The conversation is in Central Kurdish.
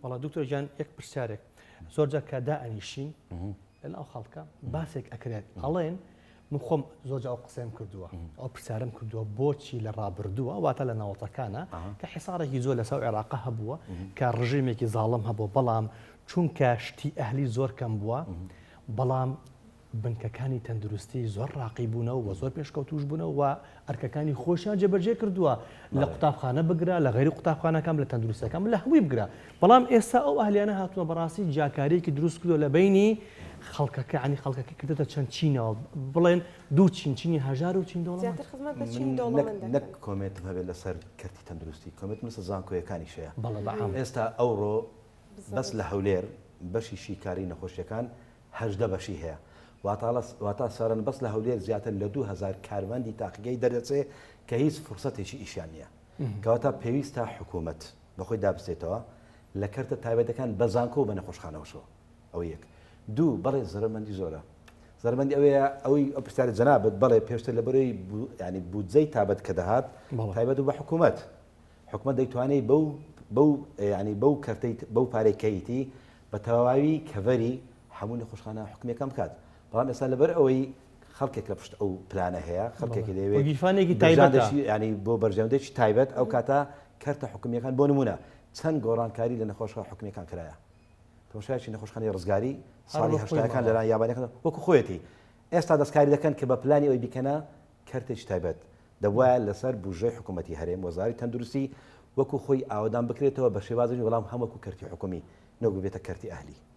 والله دكتور جان يك برسالك زوجة كداء نيشين لأن أو خلقة باسك أكراد الله من خم زوجة أو قسم كردوة أو برسالم كردوة بوتشي لرابردوة واتلا وطكانا كحصاره يزول سوء عراقة هبوة كرجيمك ظالم هبوة بلام چون كاشتي أهلي زور كم بوا بلام بنکەکانی تەندروستی زۆر ڕاقیبوونەوە و زۆر پێشکەوتوش بوونەوە و ئەرکەکانی خۆشیان جێبەجێ کردووە لە قوتابخانە بگرا لە غەیری قوتابخانەکان لە تەندروستەکان لە هەمووی بگرا بەڵام ئێستا ئەو ئەهلیانە هاتووە بەڕاستی جاکاریەکی دروست کردووە لە بینی خەڵکەکە عنی خەڵکەکە کردێتە چەند چینەوە بڵێن دوو چینی هەژار و چین دەوڵەمەند نەک کۆمێتم هەبێت لەسەر کەرتی تەندروستی کۆمێت مثل زانکۆیەکانی شەیە ئێستا ئەوڕۆ بەس لە هەولێر بەشی شیکاری نەخۆشیەکان 18 بەشی هەیە واتە سەرن بەس لە هەولێر زیاتر لە 2000 کارمەندی تاقیگەی دەرەچێ کە هیچ فرسەتێکی ئیشیان نییە کەواتە پێویستە حکوومەت بەخۆی دابستێتەوە لە کەرتە تایبەتەکان بە زانکۆ و بە نەخۆشخانەوەشەوە ئەو یەک دوو بەڵێ زەرمەندی زۆرە زەرمەندی ئەوەیە ئەوەی ئەو پرسیارە جەنابەت بەڵێ پێشتر لە بەرەوەی ینی بودجەی تابەت کە دەهات تایبەت و بە حکوومەت دەیتوانێت بەو کەرتەی بەو پارەی کەیتی بە تەواوی کەڤەری هەموو نەخۆشخانە حکوومیەکان بکات بەڵام ئێستا لەبەر ئەوەی خەڵکێک لە پشت ئەو پلانە هەیە خەڵکێکی لەوێ گیرفانێکی تایبەت ینی بۆ بەرژەوندێکی تایبەت ئەو کاتە کەرتە حکوومیەکان بۆ نمونە چەند گۆڕانکاری لە نەخۆشخانە حکوومیەکان کرایە تەماشایەکی نەخۆشخانەی ڕزگاری ساڵی هەشتاکان لەلایەن یابانیەکان وەکو خۆیەتی ئێستا دەستکاری دەکەن کە بە پلانی ئەوی بکەنە کەرتێکی تایبەت دەبوایە لەسەر بودجەی حکوومەتی هەرێم وەزارەتی تەندروستی وەکو خۆی ئاوادان بکرێتەوە بە شێوازی وەڵام هەموو کەرتی حکومی نەک بێتە کەرتی ئەهلی